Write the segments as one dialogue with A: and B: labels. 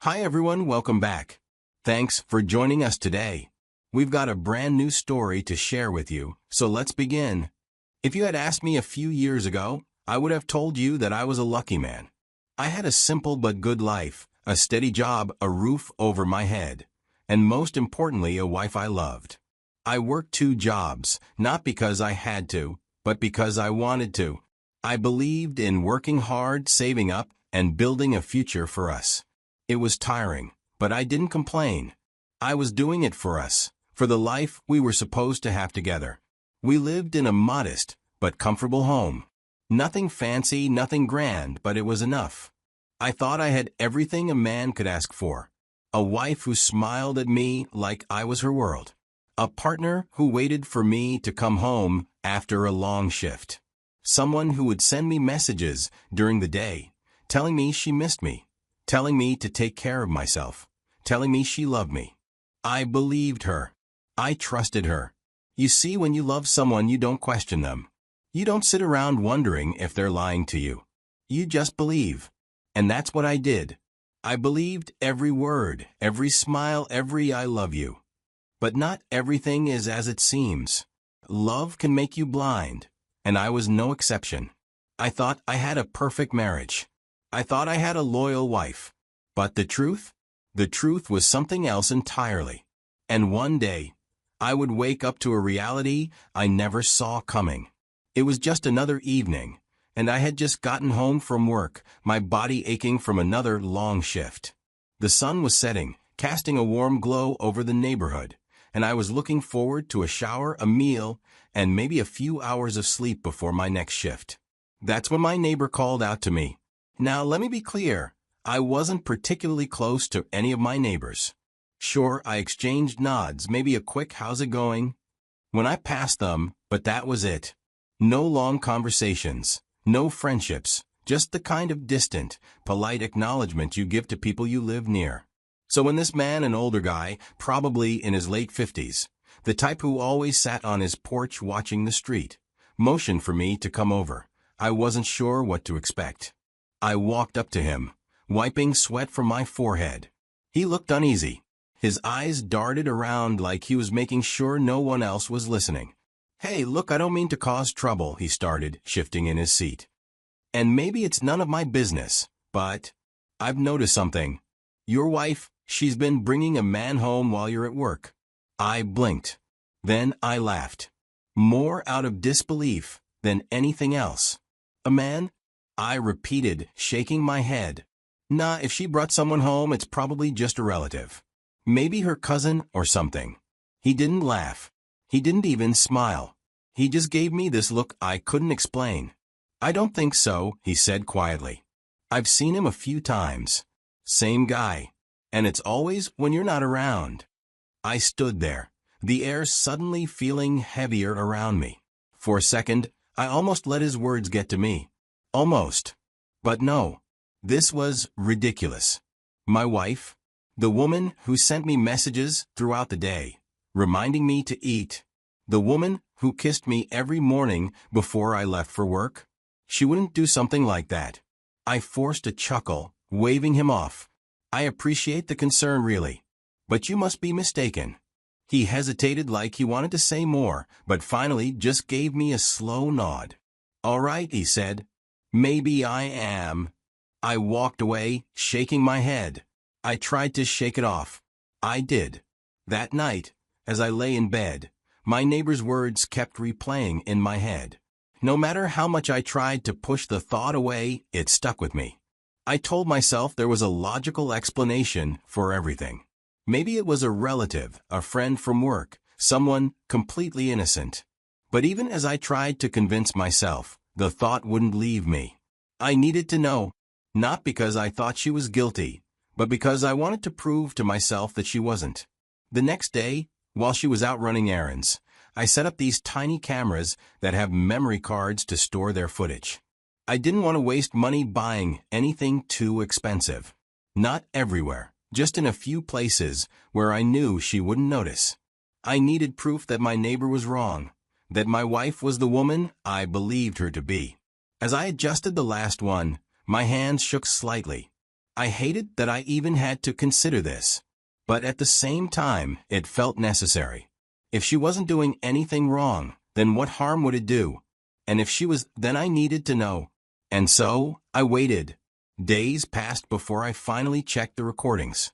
A: Hi everyone, welcome back. Thanks for joining us today. We've got a brand new story to share with you, so let's begin. If you had asked me a few years ago, I would have told you that I was a lucky man. I had a simple but good life, a steady job, a roof over my head, and most importantly, a wife I loved. I worked 2 jobs, not because I had to, but because I wanted to. I believed in working hard, saving up, and building a future for us. It was tiring, but I didn't complain. I was doing it for us, for the life we were supposed to have together. We lived in a modest but comfortable home. Nothing fancy, nothing grand, but it was enough. I thought I had everything a man could ask for. A wife who smiled at me like I was her world. A partner who waited for me to come home after a long shift. Someone who would send me messages during the day, telling me she missed me. Telling me to take care of myself, telling me she loved me. I believed her. I trusted her. You see, when you love someone, you don't question them. You don't sit around wondering if they're lying to you. You just believe. And that's what I did. I believed every word, every smile, every I love you. But not everything is as it seems. Love can make you blind, and I was no exception. I thought I had a perfect marriage. I thought I had a loyal wife. But the truth? The truth was something else entirely. And one day, I would wake up to a reality I never saw coming. It was just another evening, and I had just gotten home from work, my body aching from another long shift. The sun was setting, casting a warm glow over the neighborhood, and I was looking forward to a shower, a meal, and maybe a few hours of sleep before my next shift. That's when my neighbor called out to me. Now, let me be clear, I wasn't particularly close to any of my neighbors. Sure, I exchanged nods, maybe a quick "how's it going?" when I passed them, but that was it. No long conversations, no friendships, just the kind of distant, polite acknowledgement you give to people you live near. So when this man, an older guy, probably in his late 50s, the type who always sat on his porch watching the street, motioned for me to come over, I wasn't sure what to expect. I walked up to him, wiping sweat from my forehead. He looked uneasy. His eyes darted around like he was making sure no one else was listening. "Hey, look, I don't mean to cause trouble," he started, shifting in his seat. "And maybe it's none of my business, but I've noticed something. Your wife, she's been bringing a man home while you're at work." I blinked. Then I laughed. More out of disbelief than anything else. "A man?" I repeated, shaking my head. "Nah, if she brought someone home, it's probably just a relative. Maybe her cousin or something." He didn't laugh. He didn't even smile. He just gave me this look I couldn't explain. "I don't think so," he said quietly. "I've seen him a few times. Same guy. And it's always when you're not around." I stood there, the air suddenly feeling heavier around me. For a second, I almost let his words get to me. Almost. But no. This was ridiculous. My wife, the woman who sent me messages throughout the day, reminding me to eat, the woman who kissed me every morning before I left for work, she wouldn't do something like that. I forced a chuckle, waving him off. "I appreciate the concern, really. But you must be mistaken." He hesitated like he wanted to say more, but finally just gave me a slow nod. "All right," he said. "Maybe I am." I walked away, shaking my head. I tried to shake it off. I did. That night, as I lay in bed, my neighbor's words kept replaying in my head. No matter how much I tried to push the thought away, it stuck with me. I told myself there was a logical explanation for everything. Maybe it was a relative, a friend from work, someone completely innocent. But even as I tried to convince myself, the thought wouldn't leave me. I needed to know, not because I thought she was guilty, but because I wanted to prove to myself that she wasn't. The next day, while she was out running errands, I set up these tiny cameras that have memory cards to store their footage. I didn't want to waste money buying anything too expensive. Not everywhere, just in a few places where I knew she wouldn't notice. I needed proof that my neighbor was wrong, that my wife was the woman I believed her to be. As I adjusted the last one, my hands shook slightly. I hated that I even had to consider this. But at the same time, it felt necessary. If she wasn't doing anything wrong, then what harm would it do? And if she was, then I needed to know. And so, I waited. Days passed before I finally checked the recordings.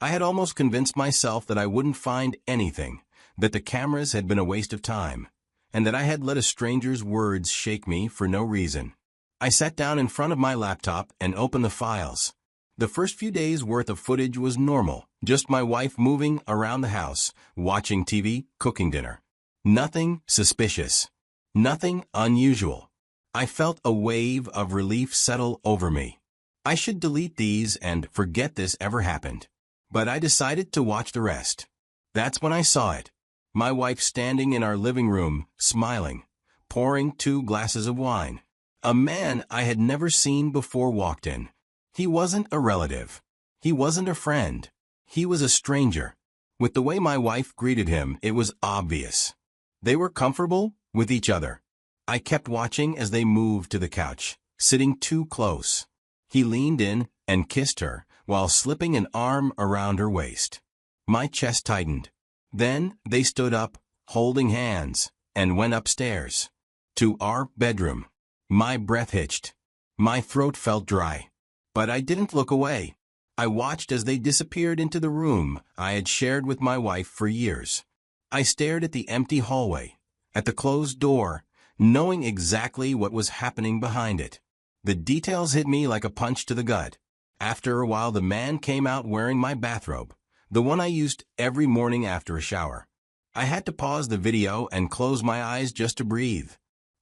A: I had almost convinced myself that I wouldn't find anything, that the cameras had been a waste of time, and that I had let a stranger's words shake me for no reason. I sat down in front of my laptop and opened the files. The first few days' worth of footage was normal, just my wife moving around the house, watching TV, cooking dinner. Nothing suspicious. Nothing unusual. I felt a wave of relief settle over me. I should delete these and forget this ever happened. But I decided to watch the rest. That's when I saw it. My wife standing in our living room, smiling, pouring 2 glasses of wine. A man I had never seen before walked in. He wasn't a relative. He wasn't a friend. He was a stranger. With the way my wife greeted him, it was obvious. They were comfortable with each other. I kept watching as they moved to the couch, sitting too close. He leaned in and kissed her while slipping an arm around her waist. My chest tightened. Then they stood up, holding hands, and went upstairs. To our bedroom. My breath hitched. My throat felt dry. But I didn't look away. I watched as they disappeared into the room I had shared with my wife for years. I stared at the empty hallway, at the closed door, knowing exactly what was happening behind it. The details hit me like a punch to the gut. After a while, the man came out wearing my bathrobe, the one I used every morning after a shower. I had to pause the video and close my eyes just to breathe.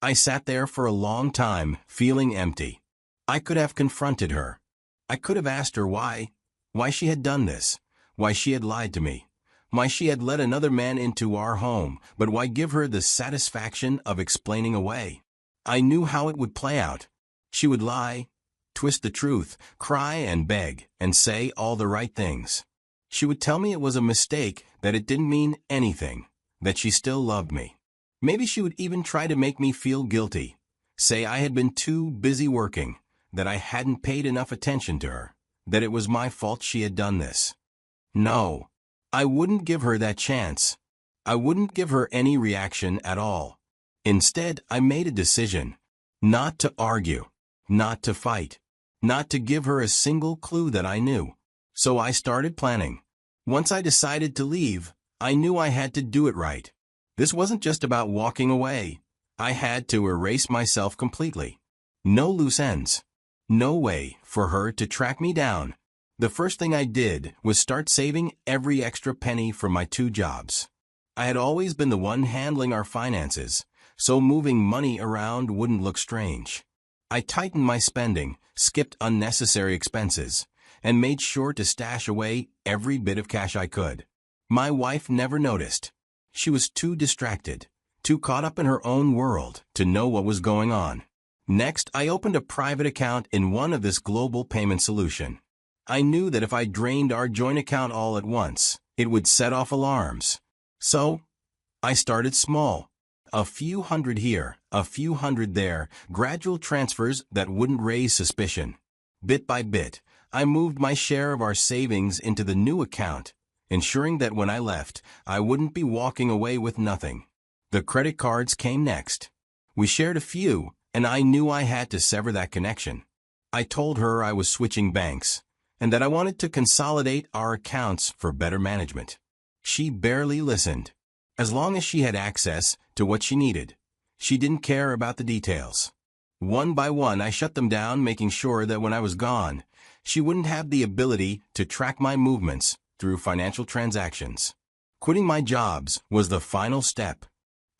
A: I sat there for a long time, feeling empty. I could have confronted her. I could have asked her why she had done this, why she had lied to me, why she had let another man into our home, but why give her the satisfaction of explaining away? I knew how it would play out. She would lie, twist the truth, cry and beg, and say all the right things. She would tell me it was a mistake, that it didn't mean anything, that she still loved me. Maybe she would even try to make me feel guilty, say I had been too busy working, that I hadn't paid enough attention to her, that it was my fault she had done this. No, I wouldn't give her that chance. I wouldn't give her any reaction at all. Instead, I made a decision, not to argue, not to fight, not to give her a single clue that I knew. So I started planning. Once I decided to leave, I knew I had to do it right. This wasn't just about walking away. I had to erase myself completely. No loose ends. No way for her to track me down. The first thing I did was start saving every extra penny from my 2 jobs. I had always been the one handling our finances, so moving money around wouldn't look strange. I tightened my spending, skipped unnecessary expenses, and made sure to stash away every bit of cash I could. My wife never noticed. She was too distracted, too caught up in her own world to know what was going on. Next, I opened a private account in one of this global payment solution. I knew that if I drained our joint account all at once, it would set off alarms. So, I started small. A few hundred here, a few hundred there, gradual transfers that wouldn't raise suspicion. Bit by bit, I moved my share of our savings into the new account, ensuring that when I left, I wouldn't be walking away with nothing. The credit cards came next. We shared a few, and I knew I had to sever that connection. I told her I was switching banks, and that I wanted to consolidate our accounts for better management. She barely listened. As long as she had access to what she needed, she didn't care about the details. One by one, I shut them down, making sure that when I was gone, she wouldn't have the ability to track my movements through financial transactions. Quitting my jobs was the final step.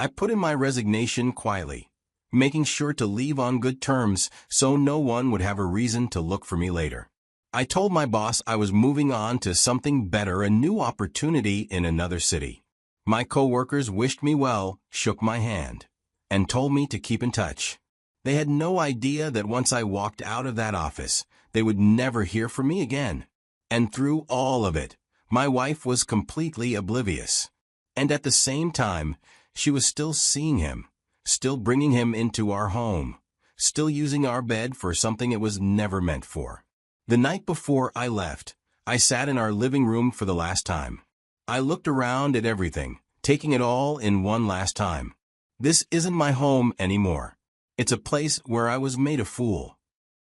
A: I put in my resignation quietly, making sure to leave on good terms so no one would have a reason to look for me later. I told my boss I was moving on to something better, a new opportunity in another city. My coworkers wished me well, shook my hand, and told me to keep in touch. They had no idea that once I walked out of that office, they would never hear from me again. And through all of it, my wife was completely oblivious. And at the same time, she was still seeing him, still bringing him into our home, still using our bed for something it was never meant for. The night before I left, I sat in our living room for the last time. I looked around at everything, taking it all in one last time. This isn't my home anymore. It's a place where I was made a fool.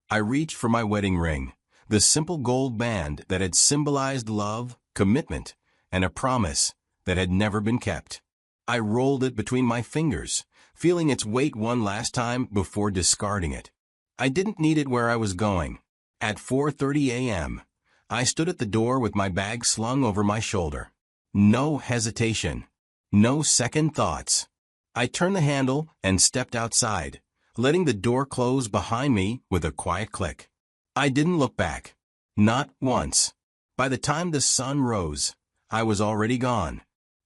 A: I reached for my wedding ring, the simple gold band that had symbolized love, commitment, and a promise that had never been kept. I rolled it between my fingers, feeling its weight one last time before discarding it. I didn't need it where I was going. At 4:30 a.m., I stood at the door with my bag slung over my shoulder. No hesitation. No second thoughts. I turned the handle and stepped outside, letting the door close behind me with a quiet click. I didn't look back. Not once. By the time the sun rose, I was already gone.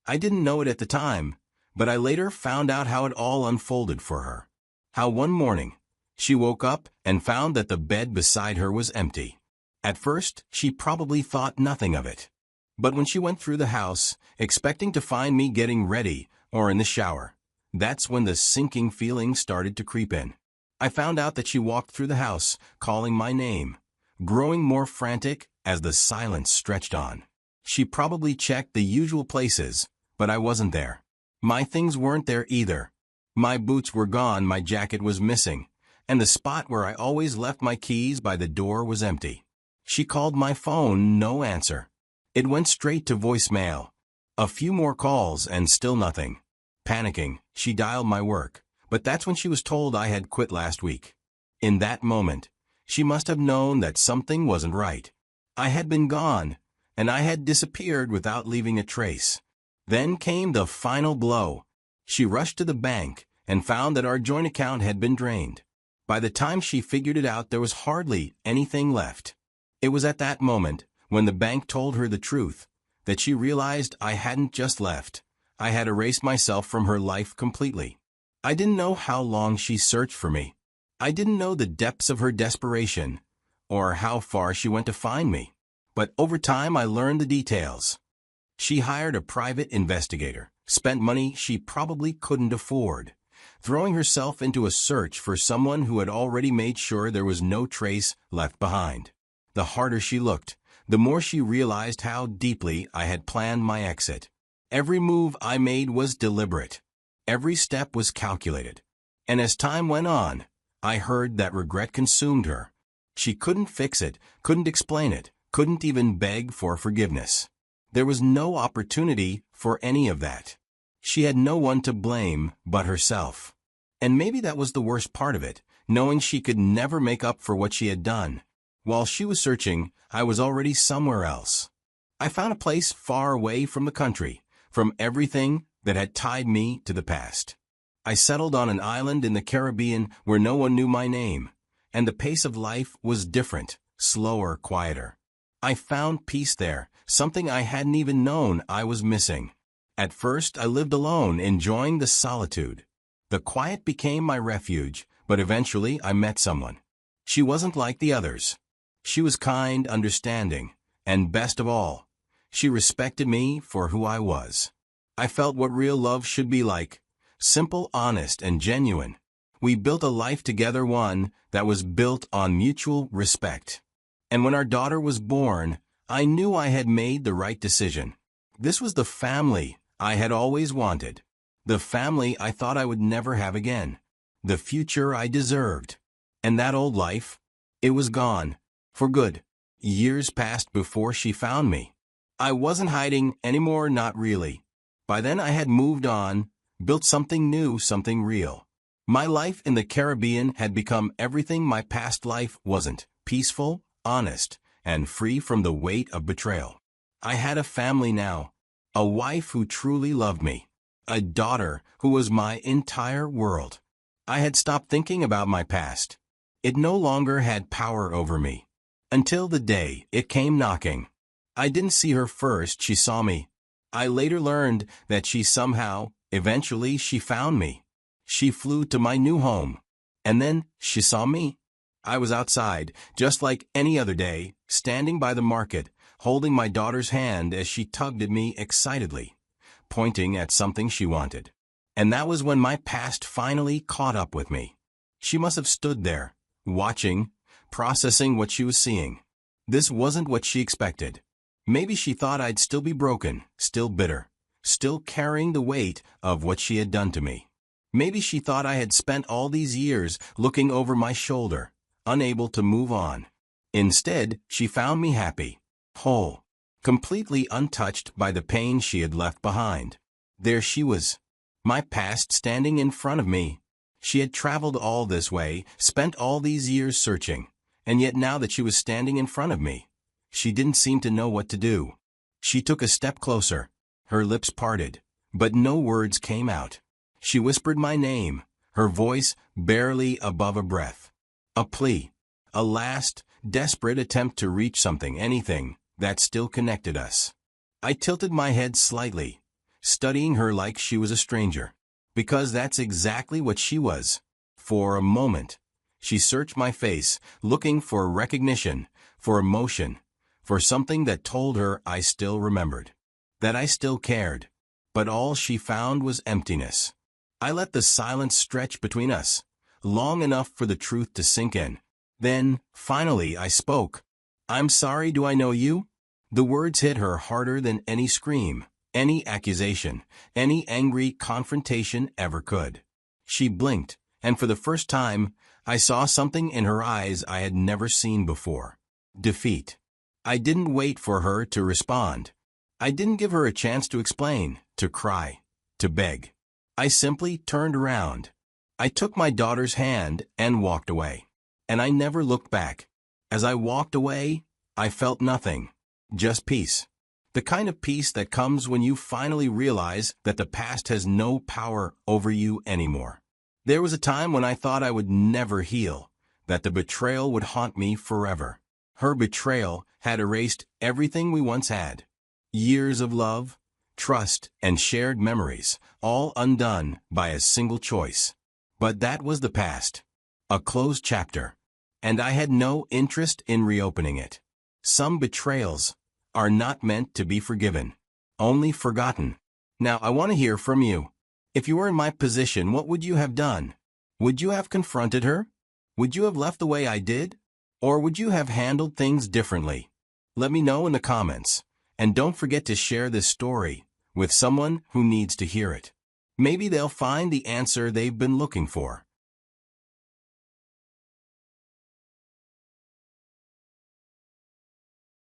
A: I didn't know it at the time, but I later found out how it all unfolded for her. How one morning, she woke up and found that the bed beside her was empty. At first, she probably thought nothing of it. But when she went through the house, expecting to find me getting ready or in the shower, that's when the sinking feeling started to creep in. I found out that she walked through the house, calling my name, growing more frantic as the silence stretched on. She probably checked the usual places, but I wasn't there. My things weren't there either. My boots were gone, my jacket was missing, and the spot where I always left my keys by the door was empty. She called my phone, no answer. It went straight to voicemail. A few more calls and still nothing. Panicking, she dialed my work, but that's when she was told I had quit last week. In that moment, she must have known that something wasn't right. I had been gone, and I had disappeared without leaving a trace. Then came the final blow. She rushed to the bank and found that our joint account had been drained. By the time she figured it out, there was hardly anything left. It was at that moment, when the bank told her the truth, that she realized I hadn't just left. I had erased myself from her life completely. I didn't know how long she searched for me. I didn't know the depths of her desperation, or how far she went to find me. But over time I learned the details. She hired a private investigator, spent money she probably couldn't afford, throwing herself into a search for someone who had already made sure there was no trace left behind. The harder she looked, the more she realized how deeply I had planned my exit. Every move I made was deliberate. Every step was calculated. And as time went on, I heard that regret consumed her. She couldn't fix it, couldn't explain it, couldn't even beg for forgiveness. There was no opportunity for any of that. She had no one to blame but herself. And maybe that was the worst part of it, knowing she could never make up for what she had done. While she was searching, I was already somewhere else. I found a place far away from the country, from everything that had tied me to the past. I settled on an island in the Caribbean where no one knew my name, and the pace of life was different, slower, quieter. I found peace there, something I hadn't even known I was missing. At first, I lived alone, enjoying the solitude. The quiet became my refuge, but eventually I met someone. She wasn't like the others. She was kind, understanding, and best of all, she respected me for who I was. I felt what real love should be like, simple, honest, and genuine. We built a life together, one that was built on mutual respect. And when our daughter was born, I knew I had made the right decision. This was the family I had always wanted. The family I thought I would never have again. The future I deserved. And that old life, it was gone. For good. Years passed before she found me. I wasn't hiding anymore, not really. By then I had moved on, built something new, something real. My life in the Caribbean had become everything my past life wasn't: peaceful, honest, and free from the weight of betrayal. I had a family now, a wife who truly loved me, a daughter who was my entire world. I had stopped thinking about my past. It no longer had power over me. Until the day it came knocking. I didn't see her first, she saw me. I later learned that eventually she found me. She flew to my new home. And then she saw me. I was outside, just like any other day, standing by the market, holding my daughter's hand as she tugged at me excitedly, pointing at something she wanted. And that was when my past finally caught up with me. She must have stood there, watching, processing what she was seeing. This wasn't what she expected. Maybe she thought I'd still be broken, still bitter, still carrying the weight of what she had done to me. Maybe she thought I had spent all these years looking over my shoulder, unable to move on. Instead, she found me happy, whole, completely untouched by the pain she had left behind. There she was, my past standing in front of me. She had traveled all this way, spent all these years searching, and yet now that she was standing in front of me, she didn't seem to know what to do. She took a step closer, her lips parted, but no words came out. She whispered my name, her voice barely above a breath. A plea, a last, desperate attempt to reach something, anything, that still connected us. I tilted my head slightly, studying her like she was a stranger, because that's exactly what she was. For a moment, she searched my face, looking for recognition, for emotion, for something that told her I still remembered, that I still cared. But all she found was emptiness. I let the silence stretch between us, long enough for the truth to sink in. Then, finally, I spoke. "I'm sorry, do I know you?" The words hit her harder than any scream, any accusation, any angry confrontation ever could. She blinked, and for the first time, I saw something in her eyes I had never seen before. Defeat. I didn't wait for her to respond. I didn't give her a chance to explain, to cry, to beg. I simply turned around. I took my daughter's hand and walked away. And I never looked back. As I walked away, I felt nothing, just peace. The kind of peace that comes when you finally realize that the past has no power over you anymore. There was a time when I thought I would never heal, that the betrayal would haunt me forever. Her betrayal had erased everything we once had. Years of love, trust, and shared memories, all undone by a single choice. But that was the past, a closed chapter, and I had no interest in reopening it. Some betrayals are not meant to be forgiven, only forgotten. Now I want to hear from you. If you were in my position, what would you have done? Would you have confronted her? Would you have left the way I did? Or would you have handled things differently? Let me know in the comments. And don't forget to share this story with someone who needs to hear it. Maybe they'll find the answer they've been looking for.